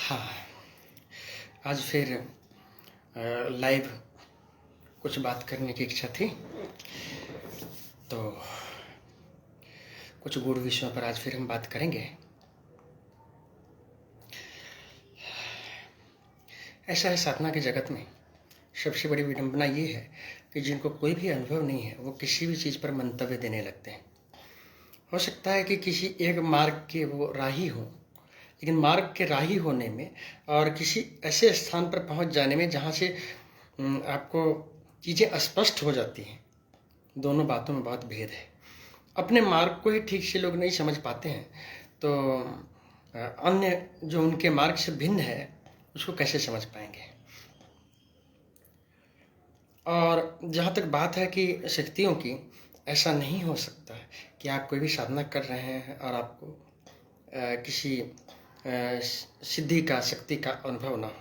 हाँ, आज फिर लाइव कुछ बात करने की इच्छा थी, तो कुछ गूढ़ विषयों पर आज फिर हम बात करेंगे। ऐसा है, साधना के जगत में सबसे बड़ी विडंबना ये है कि जिनको कोई भी अनुभव नहीं है वो किसी भी चीज़ पर मंतव्य देने लगते हैं। हो सकता है कि किसी एक मार्ग के वो राही हों, लेकिन मार्ग के राही होने में और किसी ऐसे स्थान पर पहुंच जाने में जहां से आपको चीज़ें स्पष्ट हो जाती हैं, दोनों बातों में बहुत भेद है। अपने मार्ग को ही ठीक से लोग नहीं समझ पाते हैं, तो अन्य जो उनके मार्ग से भिन्न है उसको कैसे समझ पाएंगे। और जहाँ तक बात है कि शक्तियों की, ऐसा नहीं हो सकता कि आप कोई भी साधना कर रहे हैं और आपको किसी सिद्धि का, शक्ति का अनुभव ना हो।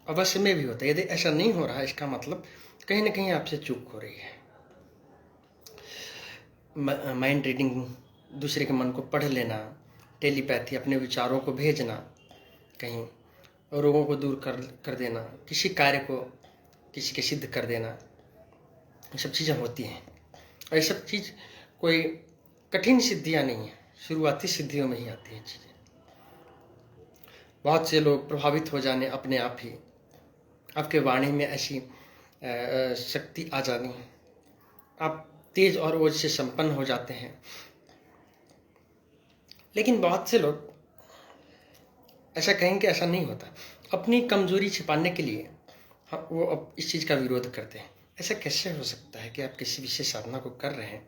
अवश्य में भी होता है। यदि ऐसा नहीं हो रहा है, इसका मतलब कहीं ना कहीं आपसे चूक हो रही है। माइंड रीडिंग, दूसरे के मन को पढ़ लेना, टेलीपैथी, अपने विचारों को भेजना, कहीं रोगों को दूर कर देना, किसी कार्य को किसी के सिद्ध कर देना, ये सब चीज़ें होती हैं। और ये सब चीज़ कोई कठिन सिद्धियाँ नहीं है, शुरुआती सिद्धियों में ही आती हैं चीज़ें। बहुत से लोग प्रभावित हो जाने अपने आप ही, आपके वाणी में ऐसी शक्ति आ जानी, आप तेज और ओज से संपन्न हो जाते हैं। लेकिन बहुत से लोग ऐसा कहेंगे, ऐसा नहीं होता। अपनी कमजोरी छिपाने के लिए वो अब इस चीज़ का विरोध करते हैं। ऐसा कैसे हो सकता है कि आप किसी विशेष साधना को कर रहे हैं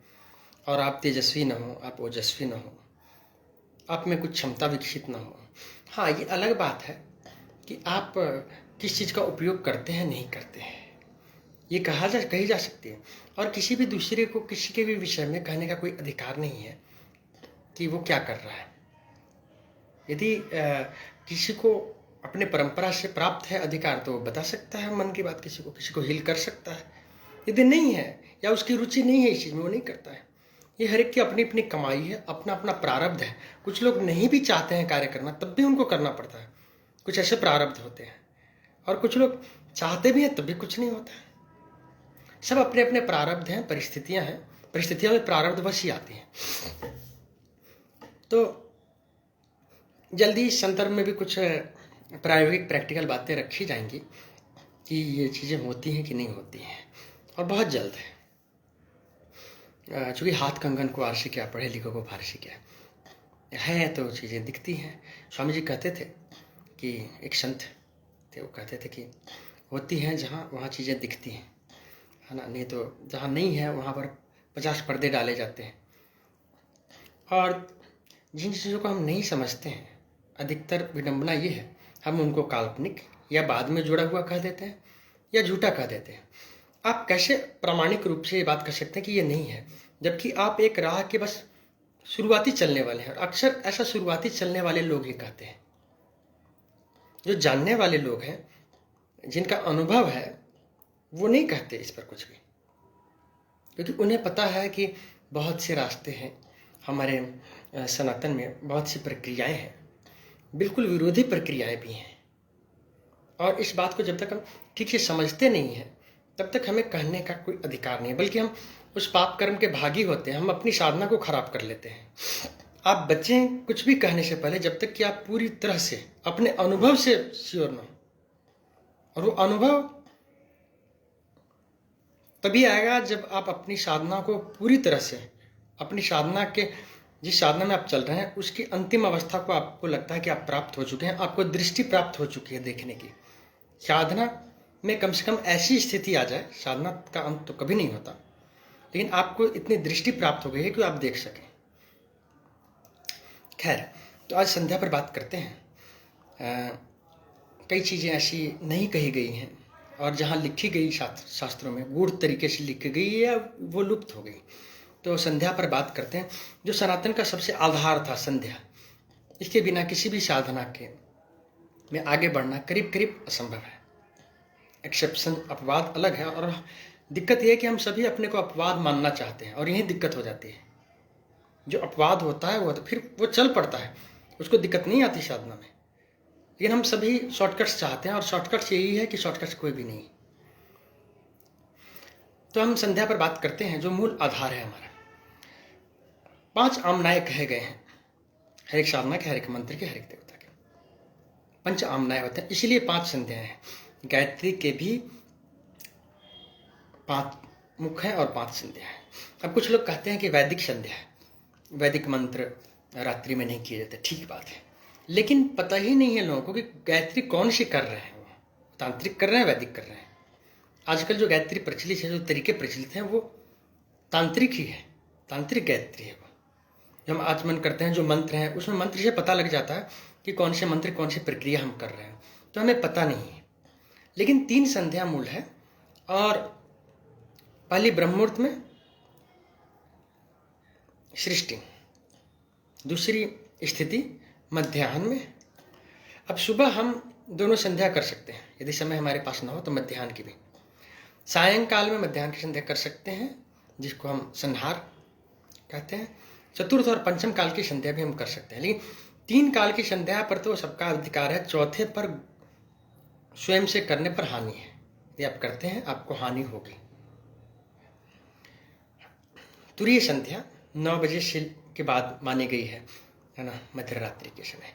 और आप तेजस्वी न हो, आप ओजस्वी न हो, आप में कुछ क्षमता विकसित न हो। हाँ, ये अलग बात है कि आप किस चीज़ का उपयोग करते हैं, नहीं करते हैं, ये कही जा सकती है। और किसी भी दूसरे को किसी के भी विषय में कहने का कोई अधिकार नहीं है कि वो क्या कर रहा है। यदि किसी को अपने परंपरा से प्राप्त है अधिकार, तो वो बता सकता है मन की बात, किसी को हील कर सकता है। यदि नहीं है या उसकी रुचि नहीं है इस चीज़ में, वो नहीं करता है। ये हर एक की अपनी अपनी कमाई है, अपना अपना प्रारब्ध है। कुछ लोग नहीं भी चाहते हैं कार्य करना, तब भी उनको करना पड़ता है। कुछ ऐसे प्रारब्ध होते हैं। और कुछ लोग चाहते भी हैं, तब भी कुछ नहीं होता है। सब अपने अपने प्रारब्ध हैं, परिस्थितियां हैं, परिस्थितियों में प्रारब्ध बस ही आती हैं। तो जल्दी इस संदर्भ में भी कुछ प्रायोगिक प्रैक्टिकल बातें रखी जाएंगी कि ये चीज़ें होती हैं कि नहीं होती हैं, और बहुत जल्द है। चूँकि हाथ कंगन को आरसी क्या, पढ़े लिखो को फारसी क्या है, तो चीज़ें दिखती हैं। स्वामी जी कहते थे कि एक संत थे, वो कहते थे कि होती हैं जहाँ, वहाँ चीज़ें दिखती हैं, है ना। नहीं तो जहाँ नहीं है वहाँ पर 50 पर्दे डाले जाते हैं। और जिन चीज़ों को हम नहीं समझते हैं, अधिकतर विडंबना ये है, हम उनको काल्पनिक या बाद में जुड़ा हुआ कह देते हैं या झूठा कह देते हैं। आप कैसे प्रामाणिक रूप से ये बात कर सकते हैं कि ये नहीं है, जबकि आप एक राह के बस शुरुआती चलने वाले हैं। और अक्सर ऐसा शुरुआती चलने वाले लोग ही कहते हैं। जो जानने वाले लोग हैं, जिनका अनुभव है, वो नहीं कहते इस पर कुछ भी, क्योंकि उन्हें पता है कि बहुत से रास्ते हैं। हमारे सनातन में बहुत सी प्रक्रियाएं हैं, बिल्कुल विरोधी प्रक्रियाएं भी हैं। और इस बात को जब तक हम ठीक से समझते नहीं हैं, तब तक हमें कहने का कोई अधिकार नहीं है, बल्कि हम उस पाप कर्म के भागी होते हैं। हम अपनी साधना को खराब कर लेते हैं। आप बचें कुछ भी कहने से पहले, जब तक कि आप पूरी तरह से अपने अनुभव से श्योर न हो। और वो अनुभव तभी आएगा जब आप अपनी साधना को पूरी तरह से, अपनी साधना के, जिस साधना में आप चल रहे हैं, उसकी अंतिम अवस्था को आपको लगता है कि आप प्राप्त हो चुके हैं, आपको दृष्टि प्राप्त हो चुकी है देखने की। साधना में कम से कम ऐसी स्थिति आ जाए, साधना का अंत तो कभी नहीं होता, लेकिन आपको इतनी दृष्टि प्राप्त हो गई है कि आप देख सकें। खैर, तो आज संध्या पर बात करते हैं। कई चीज़ें ऐसी नहीं कही गई हैं, और जहाँ लिखी गई शास्त्रों में गूढ़ तरीके से लिखी गई है, या वो लुप्त हो गई। तो संध्या पर बात करते हैं, जो सनातन का सबसे आधार था, संध्या। इसके बिना किसी भी साधना के में आगे बढ़ना करीब करीब असंभव है। एक्सेप्शन, अपवाद अलग है। और दिक्कत यह है कि हम सभी अपने को अपवाद मानना चाहते हैं, और यही दिक्कत हो जाती है। जो अपवाद होता है वो तो फिर वो चल पड़ता है, उसको दिक्कत नहीं आती साधना में। लेकिन हम सभी शॉर्टकट्स चाहते हैं और शॉर्टकट्स यही है कि शॉर्टकट्स कोई भी नहीं। तो हम संध्या पर बात करते हैं जो मूल आधार है हमारा। 5 आमनाय कहे गए हैं, हर एक साधना के, हर एक मंत्र के, हर एक देवता के 5 आमनाय होते हैं, इसीलिए 5 संध्याएं हैं। गायत्री के भी 5 मुख हैं और 5 संध्या हैं। अब कुछ लोग कहते हैं कि वैदिक संध्या है, वैदिक मंत्र रात्रि में नहीं किए जाते, ठीक बात है, लेकिन पता ही नहीं है लोगों को कि गायत्री कौन सी कर रहे हैं। वो तांत्रिक कर रहे हैं, वैदिक कर रहे हैं। आजकल जो गायत्री प्रचलित है, जो तरीके प्रचलित हैं, वो तांत्रिक ही है, तांत्रिक गायत्री है। वो जो हम आचमन करते हैं, जो मंत्र हैं, उसमें मंत्र से पता लग जाता है कि कौन से मंत्र, कौन सी प्रक्रिया हम कर रहे हैं, तो हमें पता नहीं है। लेकिन 3 संध्या मूल है, और पहली ब्रह्ममुहूर्त में सृष्टि, दूसरी स्थिति मध्याह्न में। अब सुबह हम दोनों संध्या कर सकते हैं, यदि समय हमारे पास ना हो तो मध्याह्न की भी। सायंकाल में मध्याह्न की संध्या कर सकते हैं, जिसको हम संहार कहते हैं। चतुर्थ और पंचम काल की संध्या भी हम कर सकते हैं, लेकिन 3 काल की संध्या पर तो सबका अधिकार है, चौथे पर स्वयं से करने पर हानि है। यदि आप करते हैं आपको हानि होगी। तुरीय संध्या 9 बजे से के बाद मानी गई है ना, मध्य रात्रि के समय।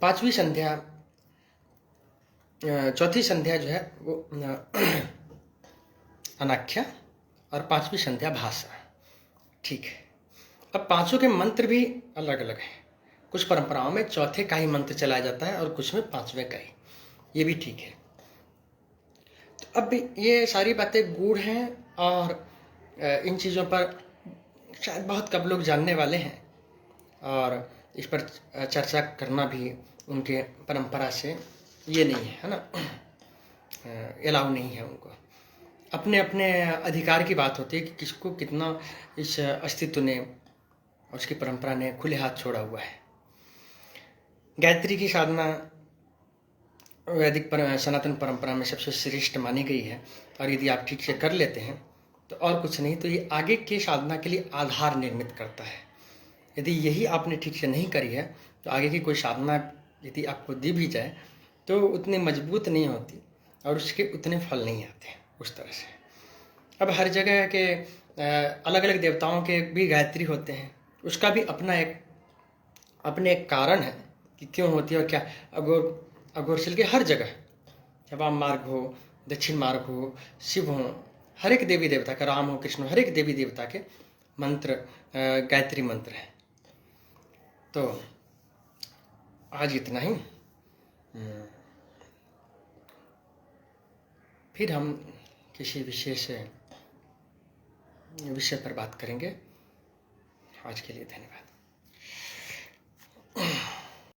5वीं संध्या, चौथी संध्या जो है वो अनाख्या, और 5वीं संध्या भाषा। ठीक है। अब 5 के मंत्र भी अलग अलग हैं। कुछ परंपराओं में चौथे का ही मंत्र चलाया जाता है और कुछ में 5वें का ही, ये भी ठीक है। तो अब ये सारी बातें गूढ़ हैं और इन चीज़ों पर शायद बहुत कम लोग जानने वाले हैं, और इस पर चर्चा करना भी उनके परंपरा से ये नहीं है ना, अलाउ नहीं है उनको। अपने अपने अधिकार की बात होती है कि किसको कितना इस अस्तित्व ने, उसकी परंपरा ने खुले हाथ छोड़ा हुआ है। गायत्री की साधना वैदिक सनातन परंपरा में सबसे श्रेष्ठ मानी गई है, और यदि आप ठीक से कर लेते हैं तो और कुछ नहीं तो ये आगे के साधना के लिए आधार निर्मित करता है। यदि यही आपने ठीक से नहीं करी है तो आगे की कोई साधना यदि आपको दी भी जाए तो उतनी मजबूत नहीं होती और उसके उतने फल नहीं आते उस तरह से। अब हर जगह के अलग अलग देवताओं के भी गायत्री होते हैं, उसका भी अपने एक कारण है कि क्यों होती है और क्या। अघोरसिल के हर जगह, वाम मार्ग हो, दक्षिण मार्ग हो, शिव हो, हर एक देवी देवता का, राम हो, कृष्ण हो, हर एक देवी देवता के मंत्र गायत्री मंत्र है। तो आज इतना ही, फिर हम किसी विशेष विषय पर बात करेंगे। आज के लिए धन्यवाद।